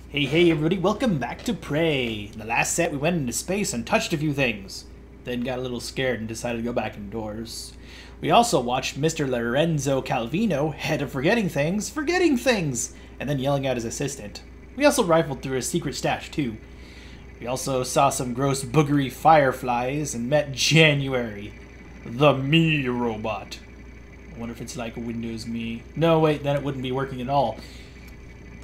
Hey everybody, welcome back to Prey. In the last set we went into space and touched a few things, then got a little scared and decided to go back indoors. We also watched Mr. Lorenzo Calvino, head of forgetting things, and then yelling at his assistant. We also rifled through a secret stash too. We also saw some gross boogery fireflies and met January, the me robot. I wonder if it's like a Windows Me. No wait, then it wouldn't be working at all.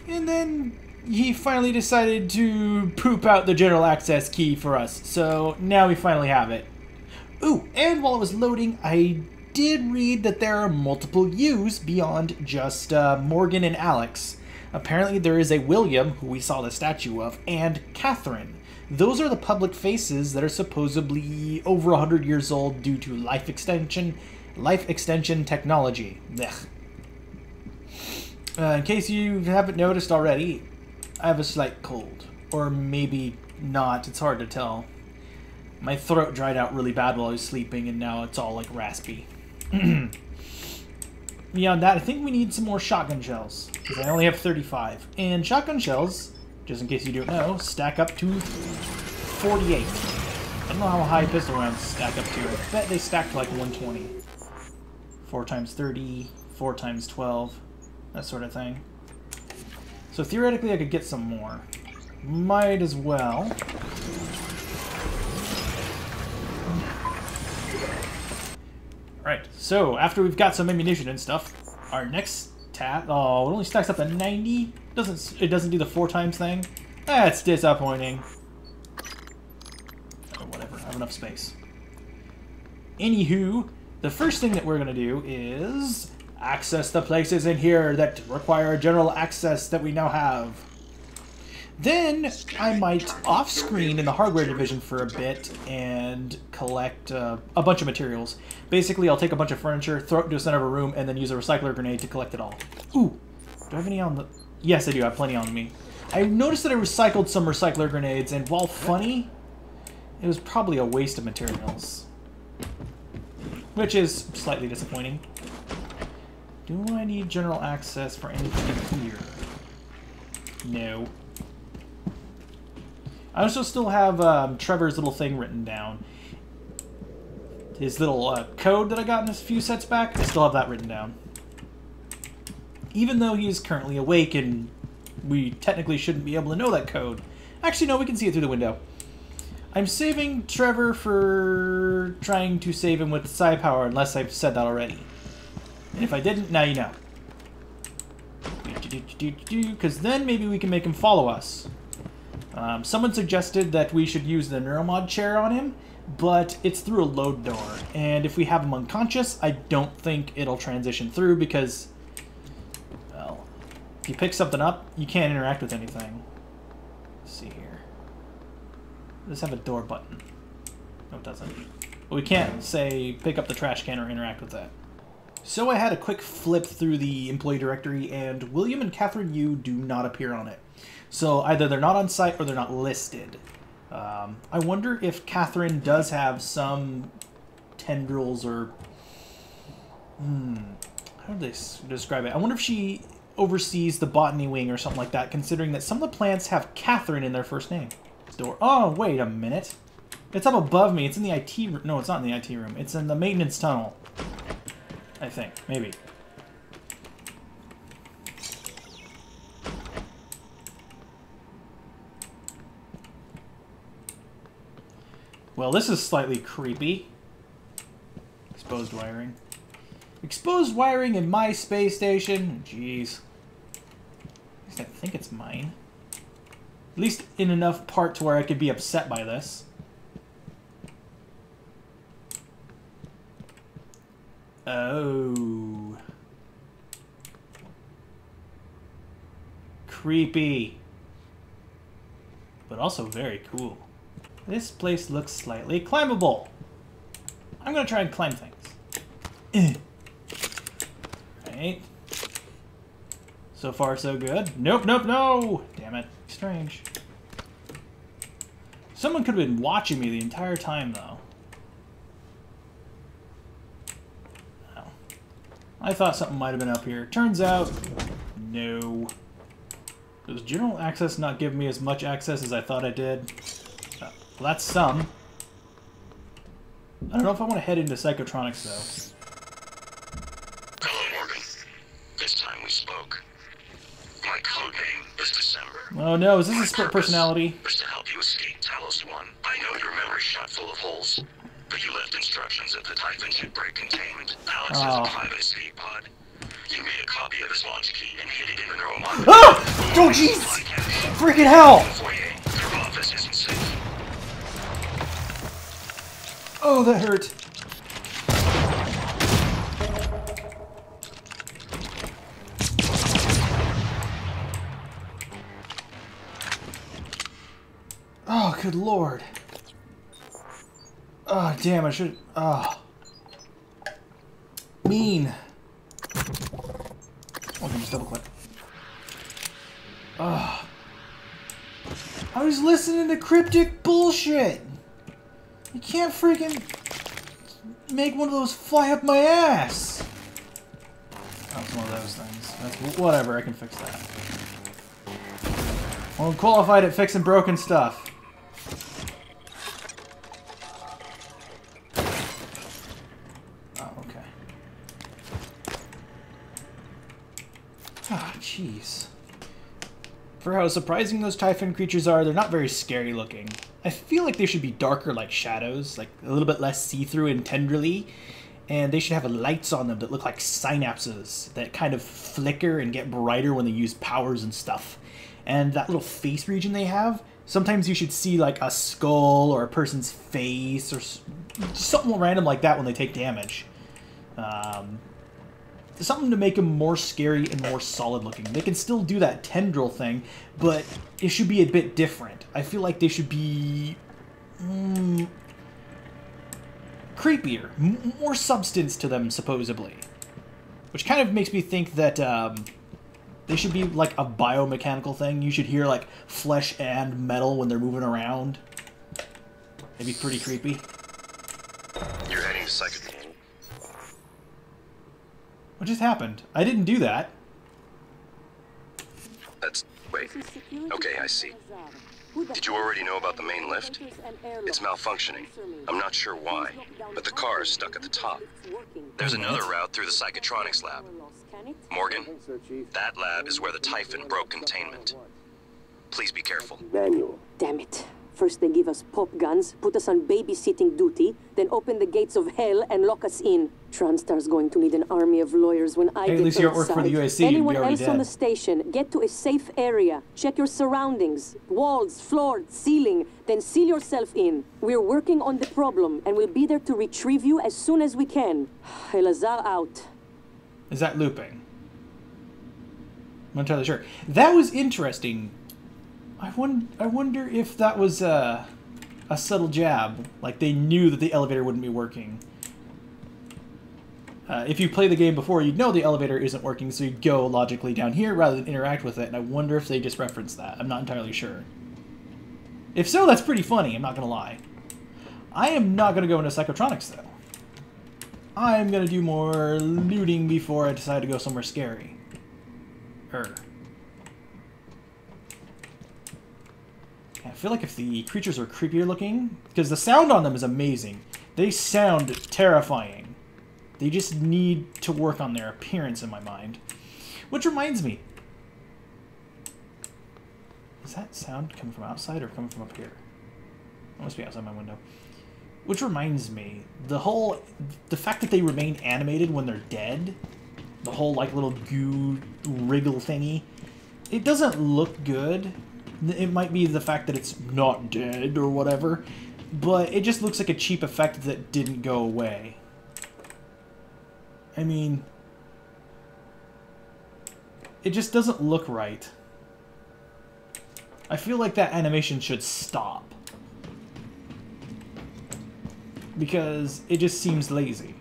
And then he finally decided to poop out the general access key for us, so now we finally have it. Ooh, and while it was loading, I did read that there are multiple U's beyond just Morgan and Alex. Apparently there is a William, who we saw the statue of, and Catherine. Those are the public faces that are supposedly over 100 years old due to life extension technology. In case you haven't noticed already, I have a slight cold. Or maybe not, it's hard to tell. My throat dried out really bad while I was sleeping and now it's all like raspy. Beyond that, I think we need some more shotgun shells, because I only have 35. And shotgun shells, just in case you don't know, stack up to 48. I don't know how high pistol rounds stack up to. I bet they stack to like 120. 4 times 30, 4 times 12, that sort of thing. So theoretically I could get some more. Might as well. Alright, so after we've got some ammunition and stuff, our next tab, oh, it only stacks up to 90? It doesn't do the 4 times thing? That's disappointing. Oh, whatever, I have enough space. Anywho, the first thing that we're gonna do is access the places in here that require general access that we now have. Then I might off-screen in the hardware division for a bit and collect a bunch of materials. Basically, I'll take a bunch of furniture, throw it into the center of a room, and then use a recycler grenade to collect it all. Ooh, do I have any on the... Yes, I do. I have plenty on me. I noticed that I recycled some recycler grenades, and while funny, it was probably a waste of materials. Which is slightly disappointing. Do I need general access for anything in here? No. I also still have Trevor's little thing written down. His little code that I got in a few sets back, I still have that written down. Even though he is currently awake and we technically shouldn't be able to know that code. Actually, no, we can see it through the window. I'm saving Trevor for trying to save him with psi power, unless I've said that already. And if I didn't, now you know. Because then maybe we can make him follow us. Someone suggested that we should use the neuromod chair on him, but it's through a load door. And if we have him unconscious, I don't think it'll transition through because, well, if you pick something up, you can't interact with anything. Let's see here. Does have a door button? No, it doesn't. But we can't, say, pick up the trash can or interact with that. So I had a quick flip through the employee directory, and William and Catherine Yu do not appear on it. So either they're not on site or they're not listed. I wonder if Catherine does have some tendrils or... how do they describe it? I wonder if she oversees the botany wing or something like that, considering that some of the plants have Catherine in their first name. Door. Oh, wait a minute. It's up above me. It's in the IT room. No, it's not in the IT room. It's in the maintenance tunnel. I think. Maybe. Well, this is slightly creepy. Exposed wiring. Exposed wiring in my space station? Jeez. At least I think it's mine. At least in enough part to where I could be upset by this. Oh. Creepy. But also very cool. This place looks slightly climbable. I'm gonna try and climb things. Right. So far, so good. Nope, nope, no! Damn it. Strange. Someone could have been watching me the entire time, though. Oh. I thought something might have been up here. Turns out, no. Does general access not give me as much access as I thought I did? Well, that's some. I don't know if I want to head into Psychotronics, though. Hello, Morgan. This time we spoke. My code name is December. Oh no, is this a split personality? Was to help you escape Talos 1. I know your memory's shot full of holes, but you left instructions that the Typhon should break containment. Alex has a private escape pod. You made a copy of his launch key and hid it in the neuromodulator. Ah! Oh jeez! Freaking hell! Your office isn't safe. Oh, that hurt. Oh, good lord. Oh, damn, I should... Oh. Mean. Oh, just double click. Oh. I was listening to cryptic bullshit. You can't freaking make one of those fly up my ass. That was one of those things. That's whatever, I can fix that. Well, I'm qualified at fixing broken stuff. Oh, okay. Ah, jeez. For how surprising those Typhon creatures are, they're not very scary looking. I feel like they should be darker like shadows, like a little bit less see-through and tenderly, and they should have lights on them that look like synapses that kind of flicker and get brighter when they use powers and stuff. And that little face region they have, sometimes you should see like a skull or a person's face or something random like that when they take damage. Something to make them more scary and more solid looking. They can still do that tendril thing, but it should be a bit different. I feel like they should be creepier, more substance to them, supposedly. Which kind of makes me think that they should be like a biomechanical thing. You should hear like flesh and metal when they're moving around. It'd be pretty creepy. You're heading to Psycho. What just happened? I didn't do that. That's... wait. Okay, I see. Did you already know about the main lift? It's malfunctioning. I'm not sure why, but the car is stuck at the top. There's another route through the Psychotronics lab. Morgan, that lab is where the Typhon broke containment. Please be careful. Damn it. First they give us pop guns, put us on babysitting duty, then open the gates of hell and lock us in. TranStar's going to need an army of lawyers when I get at least you don't work for the USC. Anyone else on the station, get to a safe area. Check your surroundings. Walls, floor, ceiling. Then seal yourself in. We're working on the problem, and we'll be there to retrieve you as soon as we can. Elazar out. Is that looping? I'm not entirely sure. That was interesting. I wonder if that was a subtle jab. Like they knew that the elevator wouldn't be working. If you play the game before, you'd know the elevator isn't working, so you'd go logically down here rather than interact with it, and I wonder if they just referenced that. I'm not entirely sure. If so, that's pretty funny, I'm not going to lie. I am not going to go into Psychotronics, though. I'm going to do more looting before I decide to go somewhere scary. I feel like if the creatures are creepier looking, because the sound on them is amazing. They sound terrifying. They just need to work on their appearance in my mind. Which reminds me. Is that sound coming from outside or coming from up here? It must be outside my window. Which reminds me, the fact that they remain animated when they're dead, the whole like little goo wriggle thingy, it doesn't look good. It might be the fact that it's not dead or whatever, but it just looks like a cheap effect that didn't go away. I mean, it just doesn't look right. I feel like that animation should stop. Because it just seems lazy.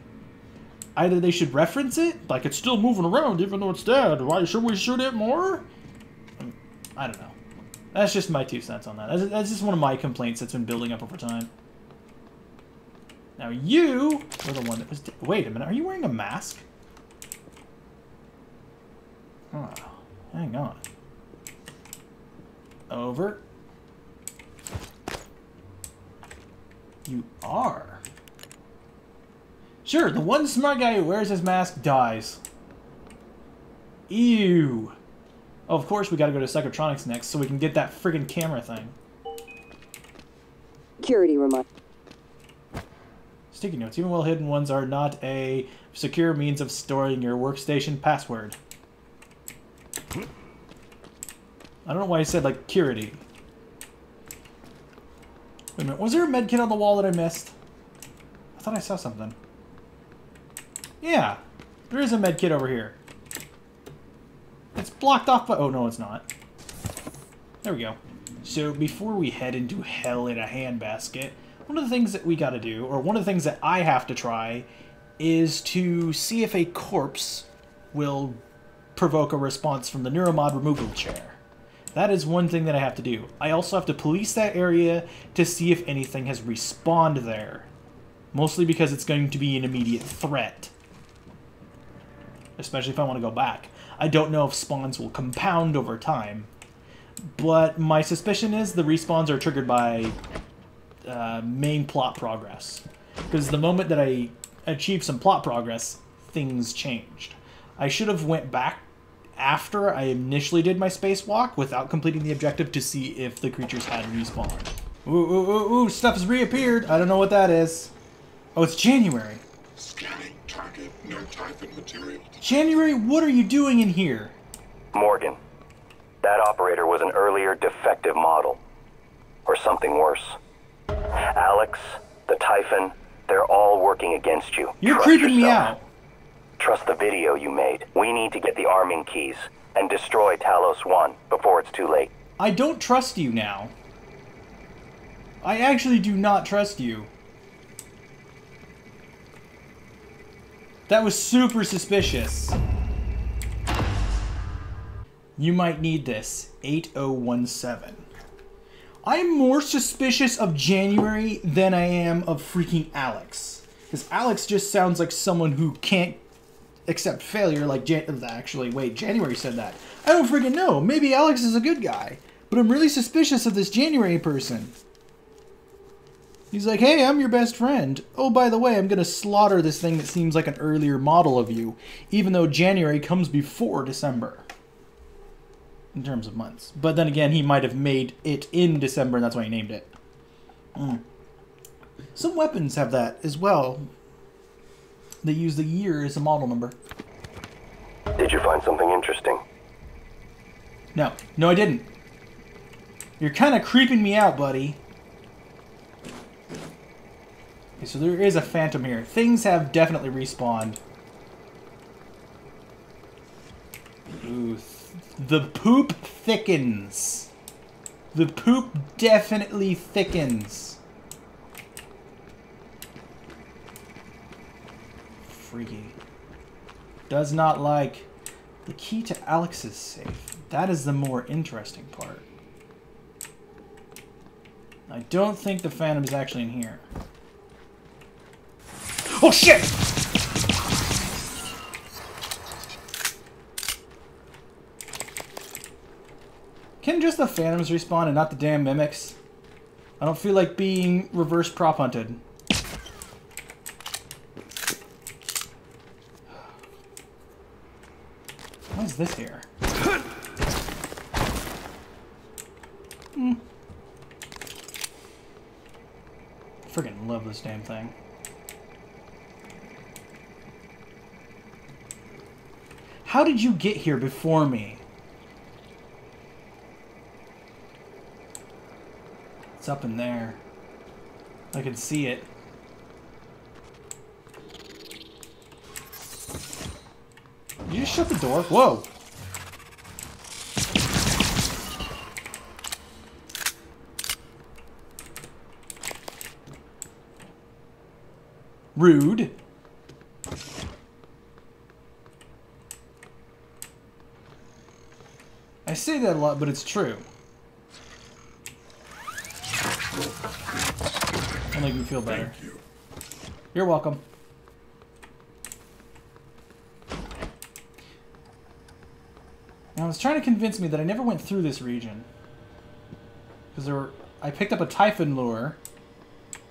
Either they should reference it, like it's still moving around even though it's dead. Why should we shoot it more? I don't know. That's just my 2 cents on that. That's just one of my complaints that's been building up over time. Now you were the one that was... Wait a minute, are you wearing a mask? Oh, hang on. Over. You are. Sure, the one smart guy who wears his mask dies. Ew. Oh, of course we gotta go to Psychotronics next so we can get that friggin' camera thing. Security remote. Sticky notes. Even well-hidden ones are not a secure means of storing your workstation password. I don't know why I said, like, security. Wait a minute. Was there a medkit on the wall that I missed? I thought I saw something. Yeah. There is a medkit over here. It's blocked off by... Oh, no, it's not. There we go. So, before we head into hell in a handbasket, one of the things that we gotta do, or one of the things that I have to try, is to see if a corpse will provoke a response from the Neuromod removal chair. That is one thing that I have to do. I also have to police that area to see if anything has respawned there. Mostly because it's going to be an immediate threat. Especially if I want to go back. I don't know if spawns will compound over time. But my suspicion is the respawns are triggered by main plot progress. Because the moment that I achieved some plot progress, things changed. I should have went back after I initially did my spacewalk without completing the objective to see if the creatures had respawned. Ooh, ooh, ooh, ooh, stuff has reappeared. I don't know what that is. Oh, it's January. Scanning target, no Typhon material. January, what are you doing in here? Morgan, that operator was an earlier defective model. Or something worse. Alex, the Typhon, they're all working against you. You're Trust creeping me yourself. out. Trust the video you made. We need to get the arming keys and destroy Talos 1 before it's too late. I don't trust you now. I actually do not trust you. That was super suspicious. You might need this. 8017. I'm more suspicious of January than I am of freaking Alex. Because Alex just sounds like someone who can't accept failure like actually, wait, January said that. I don't freaking know. Maybe Alex is a good guy. But I'm really suspicious of this January person. He's like, hey, I'm your best friend. Oh, by the way, I'm going to slaughter this thing that seems like an earlier model of you. Even though January comes before December. In terms of months. But then again, he might have made it in December and that's why he named it. Some weapons have that as well. They use the year as a model number. Did you find something interesting? No. No, I didn't. You're kind of creeping me out, buddy. Okay, so there is a phantom here. Things have definitely respawned. Ooh, the poop thickens. The poop definitely thickens. Freaky. Does not like the key to Alex's safe. That is the more interesting part. I don't think the Phantom is actually in here. Oh shit! Can just the Phantoms respawn and not the damn mimics? I don't feel like being reverse prop hunted. What is this here? Friggin' love this damn thing. How did you get here before me? It's up in there. I can see it. Did you just shut the door? Whoa! Rude. I say that a lot, but it's true. I'll make me feel better. Thank you. You're welcome. Now, it's trying to convince me that I never went through this region. Because I picked up a Typhon lure,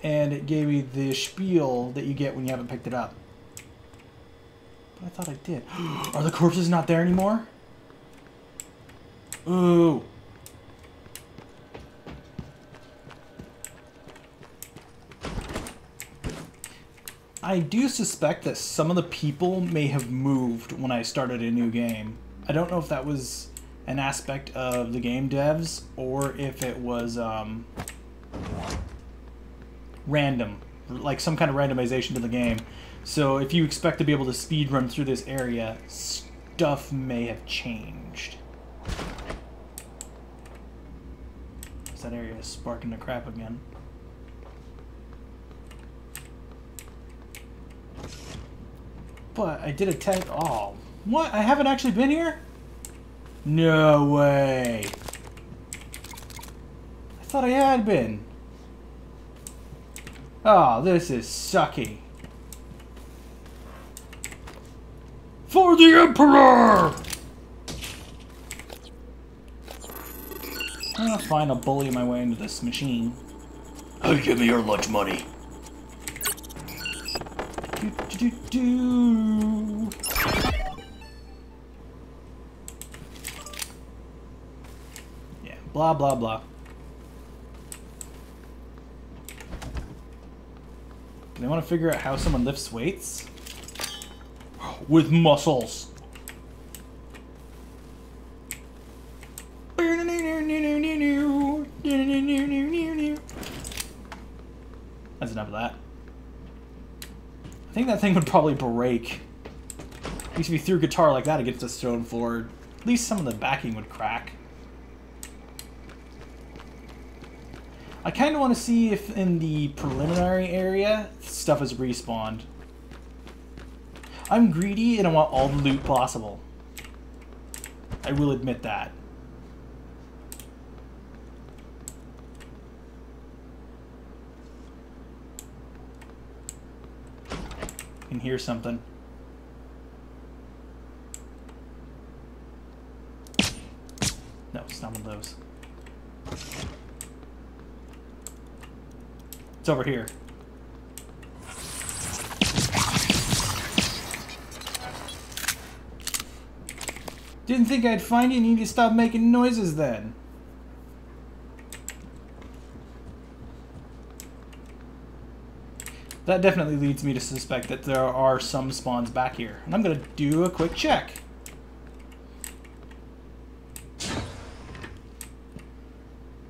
and it gave me the spiel that you get when you haven't picked it up. But I thought I did. Are the corpses not there anymore? Ooh. I do suspect that some of the people may have moved when I started a new game. I don't know if that was an aspect of the game devs or if it was random, like some kind of randomization to the game. So if you expect to be able to speed run through this area, stuff may have changed. That area is sparking the crap again. But I did a test. Oh, what? I haven't actually been here? No way. I thought I had been. Oh, this is sucky. For the Emperor! Oh, fine, I'll bully my way into this machine. Hey, give me your lunch money. Yeah, blah, blah, blah. They want to figure out how someone lifts weights? With muscles. That's enough of that. I think that thing would probably break. At least if you threw a guitar like that against a stone floor, at least some of the backing would crack. I kind of want to see if in the preliminary area, stuff is respawned. I'm greedy and I want all the loot possible. I will admit that. I can hear something. No, it's not one of those. It's over here. Didn't think I'd find you. Need to stop making noises then. That definitely leads me to suspect that there are some spawns back here. And I'm going to do a quick check.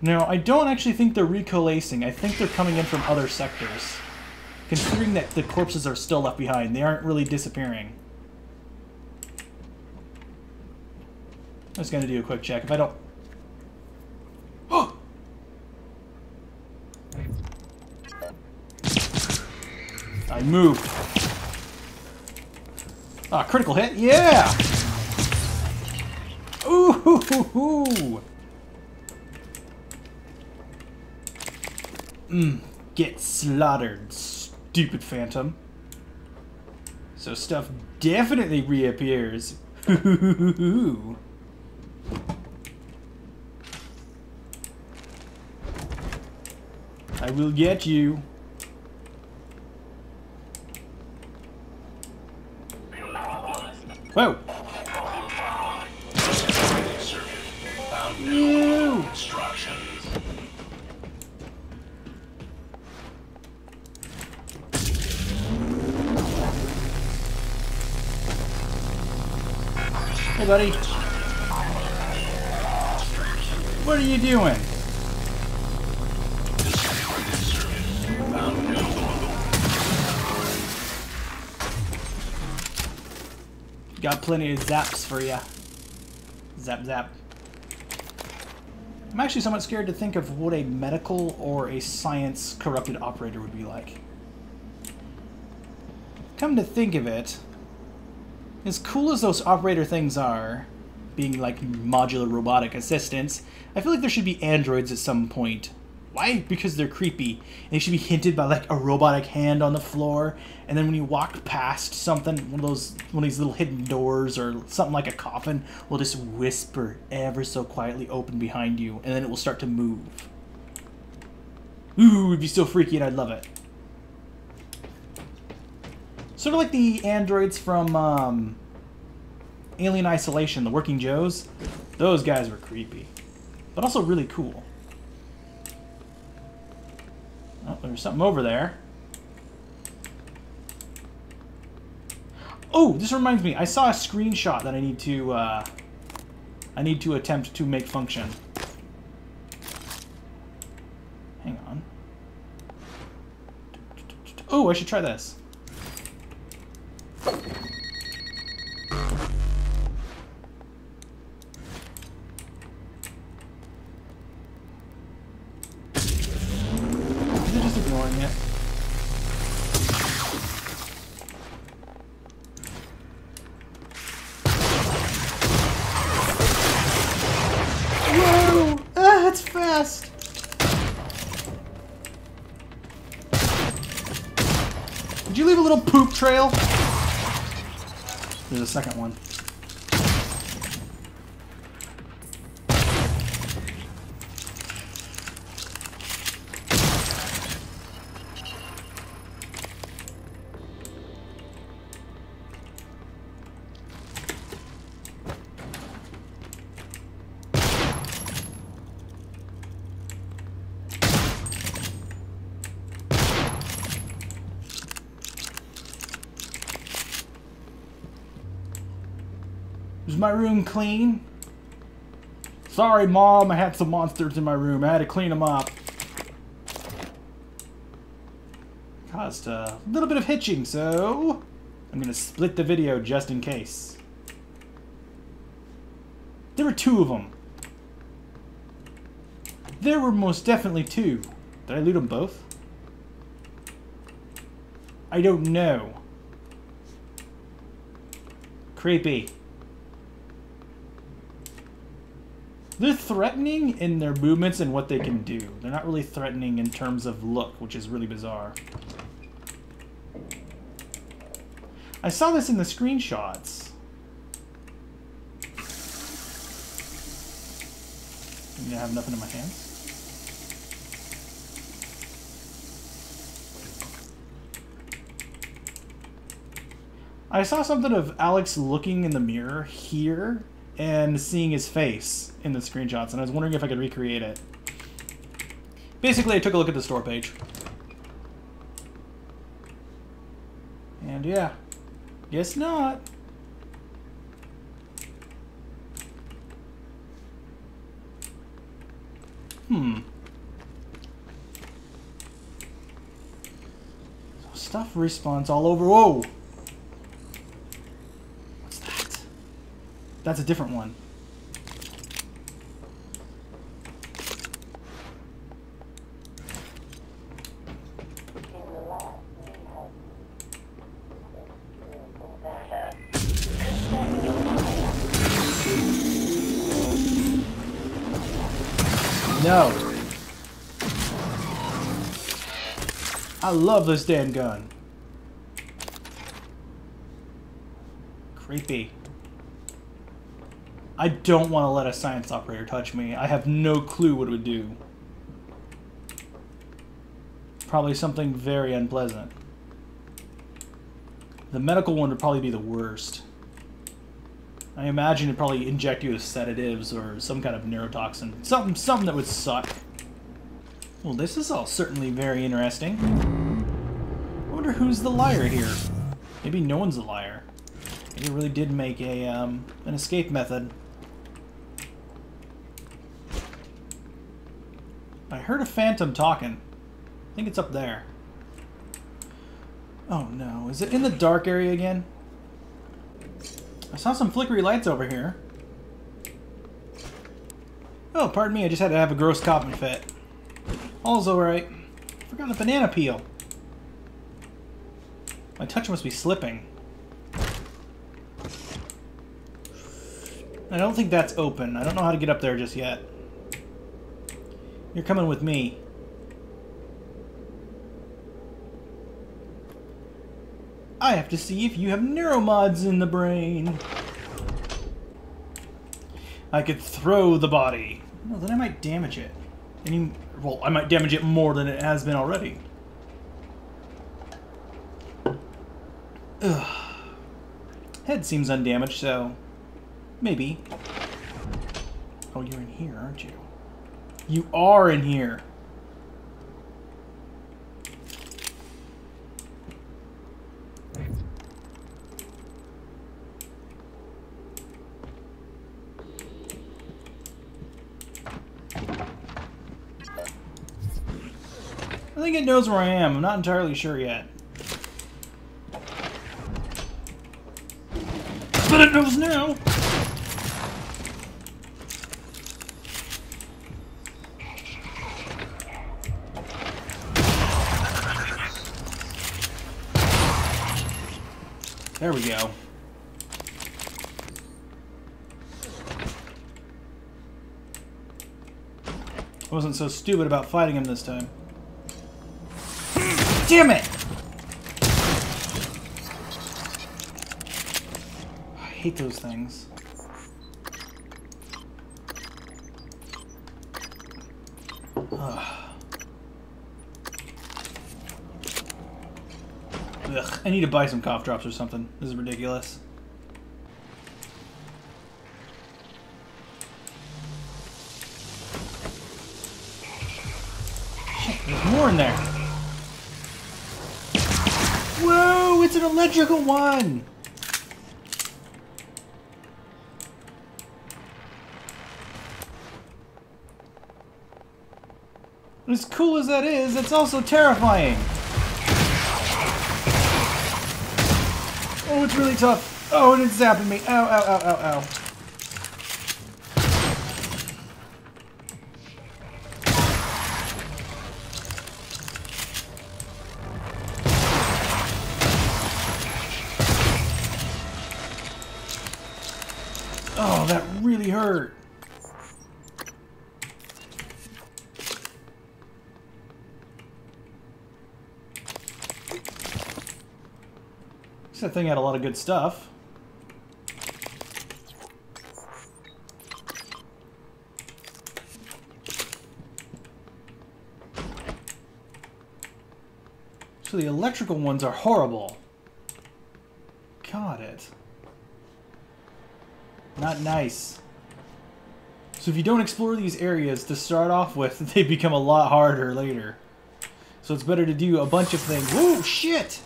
No, I don't actually think they're recoalescing. I think they're coming in from other sectors. Considering that the corpses are still left behind, they aren't really disappearing. I'm just going to do a quick check. If I don't... Oh! I moved. Ah, critical hit? Yeah! Ooh! Hoo, hoo, hoo. Get slaughtered, stupid phantom. So stuff definitely reappears. I will get you. Whoa! Ew. Hey, buddy. What are you doing? Got plenty of zaps for ya. Zap, zap. I'm actually somewhat scared to think of what a medical or a science corrupted operator would be like. Come to think of it, as cool as those operator things are, being like modular robotic assistants, I feel like there should be androids at some point. Why? Because they're creepy. And they should be hinted by like a robotic hand on the floor, and then when you walk past something, one of these little hidden doors or something like a coffin will just whisper ever so quietly open behind you, and then it will start to move. Ooh, it'd be so freaky and I'd love it. Sort of like the androids from Alien Isolation, the Working Joes. Those guys were creepy. But also really cool. Oh, there's something over there. Oh, this reminds me. I saw a screenshot that I need to attempt to make function. Hang on. Oh, I should try this. They're just ignoring it. Whoa! Ah, that's fast! Did you leave a little poop trail? There's a second one. Is my room clean? Sorry, Mom, I had some monsters in my room. I had to clean them up. Caused a little bit of hitching, so I'm going to split the video just in case. There were two of them. There were most definitely two. Did I loot them both? I don't know. Creepy. They're threatening in their movements and what they can do. They're not really threatening in terms of look, which is really bizarre. I saw this in the screenshots. I have nothing in my hands. I saw something of Alex looking in the mirror here and seeing his face in the screenshots, and I was wondering if I could recreate it. Basically, I took a look at the store page. And yeah, guess not. Stuff respawns all over. Whoa! What's that? That's a different one. No. I love this damn gun. Creepy. I don't want to let a science operator touch me. I have no clue what it would do. Probably something very unpleasant. The medical one would probably be the worst. I imagine it'd probably inject you with sedatives or some kind of neurotoxin. Something that would suck. Well, this is all certainly very interesting. I wonder who's the liar here. Maybe no one's a liar. Maybe it really did make a an escape method. I heard a phantom talking. I think it's up there. Oh no, is it in the dark area again? I saw some flickery lights over here. Oh, pardon me, I just had to have a gross coughing fit. All's alright. Forgot the banana peel. My touch must be slipping. I don't think that's open. I don't know how to get up there just yet. You're coming with me. I have to see if you have neuromods in the brain. I could throw the body. Well, then I might damage it. Well, I might damage it more than it has been already. Ugh. Head seems undamaged, so maybe. Oh, you're in here, aren't you? You are in here. I think it knows where I am. I'm not entirely sure yet. But it knows now! There we go. I wasn't so stupid about fighting him this time. Damn it! I hate those things. Ugh, I need to buy some cough drops or something. This is ridiculous. Shit, there's more in there. Whoa, it's an electrical one! As cool as that is, it's also terrifying. Oh, it's really tough. Oh, and it's zapping me. Ow, ow, ow, ow, ow. Oh, that really hurt. That thing had a lot of good stuff. So the electrical ones are horrible. Got it. Not nice. So if you don't explore these areas to start off with, they become a lot harder later. So it's better to do a bunch of things. Whoa, shit!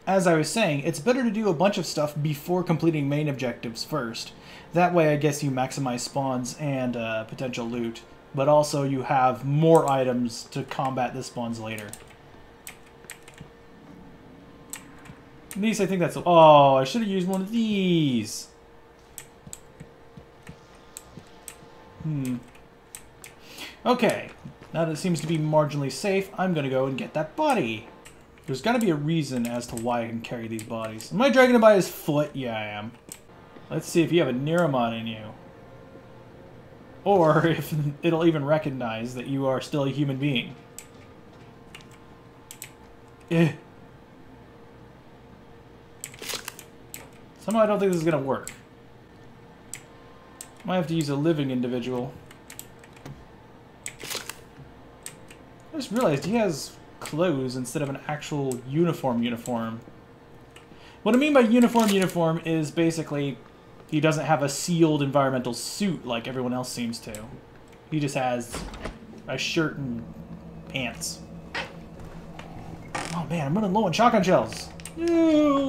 As I was saying, it's better to do a bunch of stuff before completing main objectives first. That way I guess you maximize spawns and potential loot, but also you have more items to combat the spawns later. At least I think that's... Oh, I should have used one of these! Okay, now that it seems to be marginally safe, I'm gonna go and get that body. There's got to be a reason as to why I can carry these bodies. Am I dragging him by his foot? Yeah, I am. Let's see if you have a Neuromon in you. Or if it'll even recognize that you are still a human being. Somehow I don't think this is going to work. Might have to use a living individual. I just realized he has clothes instead of an actual uniform. What I mean by uniform is basically he doesn't have a sealed environmental suit like everyone else seems to. He just has a shirt and pants. Oh man, I'm running low on shotgun shells. No!